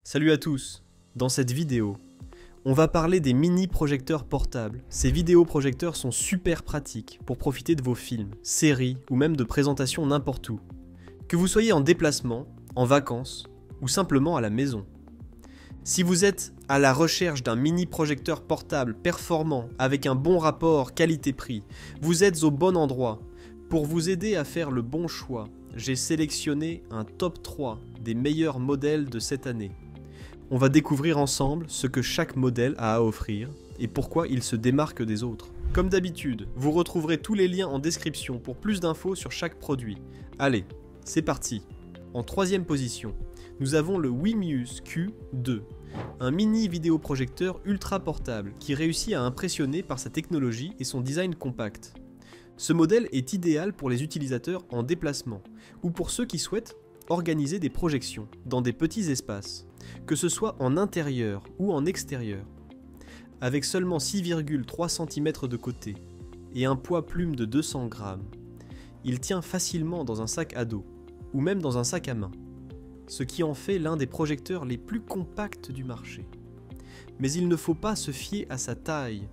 Salut à tous. Dans cette vidéo, on va parler des mini-projecteurs portables. Ces vidéoprojecteurs sont super pratiques pour profiter de vos films, séries ou même de présentations n'importe où. Que vous soyez en déplacement, en vacances ou simplement à la maison. Si vous êtes à la recherche d'un mini-projecteur portable performant avec un bon rapport qualité-prix, vous êtes au bon endroit. Pour vous aider à faire le bon choix, j'ai sélectionné un top 3 des meilleurs modèles de cette année. On va découvrir ensemble ce que chaque modèle a à offrir et pourquoi il se démarque des autres. Comme d'habitude, vous retrouverez tous les liens en description pour plus d'infos sur chaque produit. Allez, c'est parti. En troisième position, nous avons le Wimuse Q2, un mini vidéoprojecteur ultra portable qui réussit à impressionner par sa technologie et son design compact. Ce modèle est idéal pour les utilisateurs en déplacement ou pour ceux qui souhaitent organiser des projections dans des petits espaces, que ce soit en intérieur ou en extérieur. Avec seulement 6,3 cm de côté et un poids plume de 200 g, il tient facilement dans un sac à dos ou même dans un sac à main, ce qui en fait l'un des projecteurs les plus compacts du marché. Mais il ne faut pas se fier à sa taille,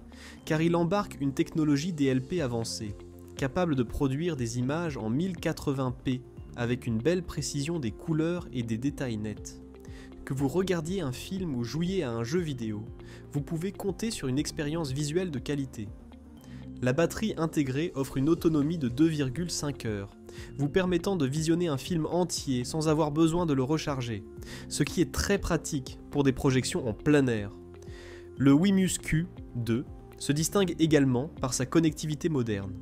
car il embarque une technologie DLP avancée, capable de produire des images en 1080p avec une belle précision des couleurs et des détails nets. Que vous regardiez un film ou jouiez à un jeu vidéo, vous pouvez compter sur une expérience visuelle de qualité. La batterie intégrée offre une autonomie de 2,5 heures, vous permettant de visionner un film entier sans avoir besoin de le recharger, ce qui est très pratique pour des projections en plein air. Le Wimuse Q2 se distingue également par sa connectivité moderne.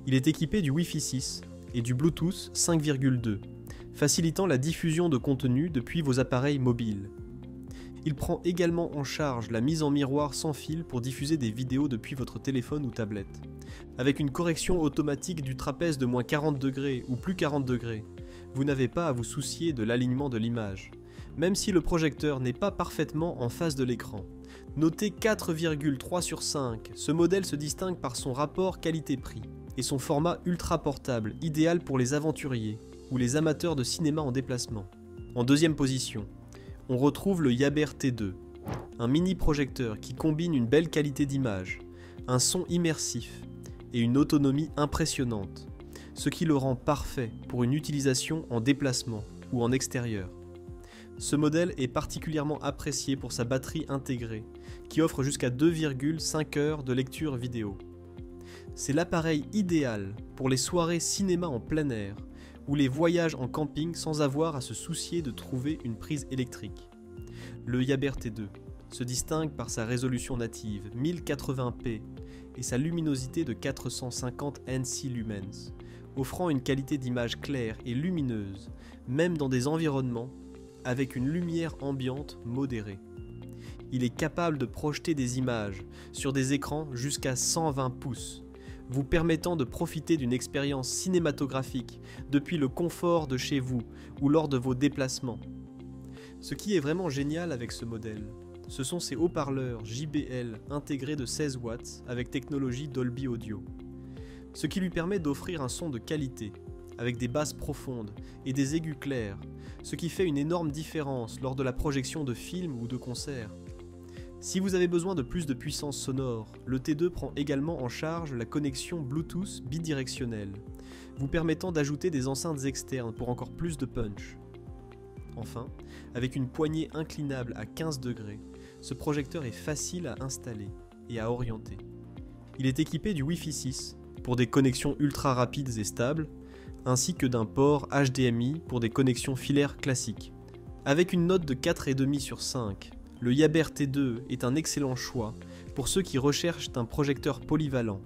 Il est équipé du Wi-Fi 6 et du Bluetooth 5,2, facilitant la diffusion de contenu depuis vos appareils mobiles. Il prend également en charge la mise en miroir sans fil pour diffuser des vidéos depuis votre téléphone ou tablette. Avec une correction automatique du trapèze de moins 40 degrés ou plus 40 degrés, vous n'avez pas à vous soucier de l'alignement de l'image, même si le projecteur n'est pas parfaitement en face de l'écran. Noté 4,3 sur 5, ce modèle se distingue par son rapport qualité-prix et son format ultra portable, idéal pour les aventuriers ou les amateurs de cinéma en déplacement. En deuxième position, on retrouve le Yaber T2, un mini projecteur qui combine une belle qualité d'image, un son immersif et une autonomie impressionnante, ce qui le rend parfait pour une utilisation en déplacement ou en extérieur. Ce modèle est particulièrement apprécié pour sa batterie intégrée, qui offre jusqu'à 2,5 heures de lecture vidéo. C'est l'appareil idéal pour les soirées cinéma en plein air ou les voyages en camping sans avoir à se soucier de trouver une prise électrique. Le Yaber T2 se distingue par sa résolution native 1080p et sa luminosité de 450 NC lumens, offrant une qualité d'image claire et lumineuse, même dans des environnements avec une lumière ambiante modérée. Il est capable de projeter des images sur des écrans jusqu'à 120 pouces, vous permettant de profiter d'une expérience cinématographique depuis le confort de chez vous ou lors de vos déplacements. Ce qui est vraiment génial avec ce modèle, ce sont ses haut-parleurs JBL intégrés de 16 watts avec technologie Dolby Audio, ce qui lui permet d'offrir un son de qualité, avec des basses profondes et des aigus clairs, ce qui fait une énorme différence lors de la projection de films ou de concerts. Si vous avez besoin de plus de puissance sonore, le T2 prend également en charge la connexion Bluetooth bidirectionnelle, vous permettant d'ajouter des enceintes externes pour encore plus de punch. Enfin, avec une poignée inclinable à 15 degrés, ce projecteur est facile à installer et à orienter. Il est équipé du Wi-Fi 6 pour des connexions ultra rapides et stables, ainsi que d'un port HDMI pour des connexions filaires classiques. Avec une note de 4,5 sur 5, le Yaber T2 est un excellent choix pour ceux qui recherchent un projecteur polyvalent,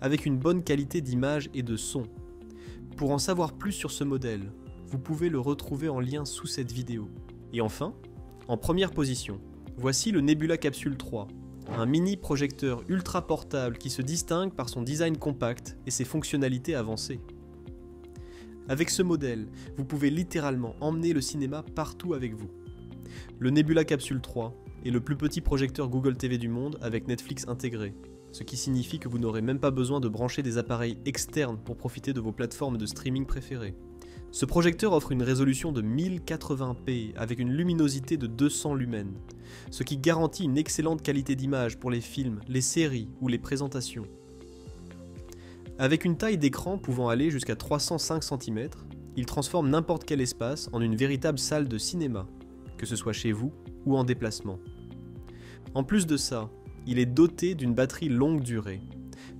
avec une bonne qualité d'image et de son. Pour en savoir plus sur ce modèle, vous pouvez le retrouver en lien sous cette vidéo. Et enfin, en première position, voici le Nebula Capsule 3, un mini projecteur ultra portable qui se distingue par son design compact et ses fonctionnalités avancées. Avec ce modèle, vous pouvez littéralement emmener le cinéma partout avec vous. Le Nebula Capsule 3 est le plus petit projecteur Google TV du monde avec Netflix intégré, ce qui signifie que vous n'aurez même pas besoin de brancher des appareils externes pour profiter de vos plateformes de streaming préférées. Ce projecteur offre une résolution de 1080p avec une luminosité de 200 lumens, ce qui garantit une excellente qualité d'image pour les films, les séries ou les présentations. Avec une taille d'écran pouvant aller jusqu'à 305 cm, il transforme n'importe quel espace en une véritable salle de cinéma, que ce soit chez vous ou en déplacement. En plus de ça, il est doté d'une batterie longue durée,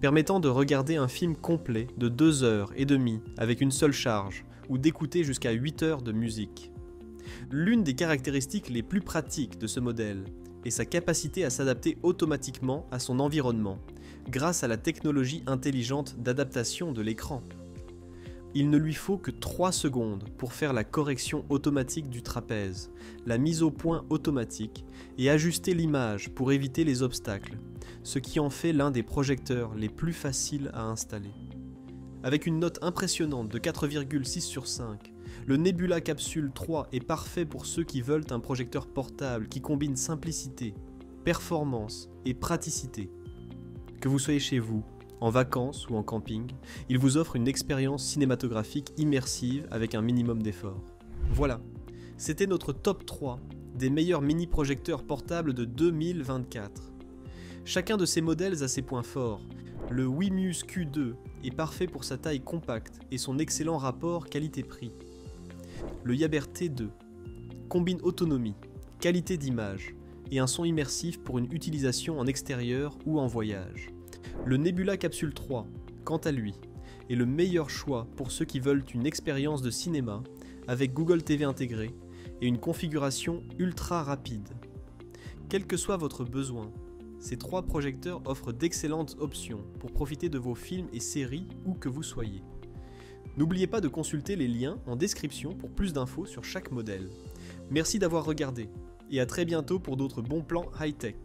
permettant de regarder un film complet de 2h30 avec une seule charge, ou d'écouter jusqu'à 8 heures de musique. L'une des caractéristiques les plus pratiques de ce modèle est sa capacité à s'adapter automatiquement à son environnement, grâce à la technologie intelligente d'adaptation de l'écran. Il ne lui faut que 3 secondes pour faire la correction automatique du trapèze, la mise au point automatique et ajuster l'image pour éviter les obstacles, ce qui en fait l'un des projecteurs les plus faciles à installer. Avec une note impressionnante de 4,6 sur 5, le Nebula Capsule 3 est parfait pour ceux qui veulent un projecteur portable qui combine simplicité, performance et praticité. Que vous soyez chez vous, en vacances ou en camping, il vous offre une expérience cinématographique immersive avec un minimum d'effort. Voilà, c'était notre top 3 des meilleurs mini-projecteurs portables de 2024. Chacun de ces modèles a ses points forts. Le Wimuse Q2 est parfait pour sa taille compacte et son excellent rapport qualité-prix. Le Yaber T2 combine autonomie, qualité d'image et un son immersif pour une utilisation en extérieur ou en voyage. Le Nebula Capsule 3, quant à lui, est le meilleur choix pour ceux qui veulent une expérience de cinéma avec Google TV intégré et une configuration ultra rapide. Quel que soit votre besoin, ces 3 projecteurs offrent d'excellentes options pour profiter de vos films et séries où que vous soyez. N'oubliez pas de consulter les liens en description pour plus d'infos sur chaque modèle. Merci d'avoir regardé et à très bientôt pour d'autres bons plans high-tech.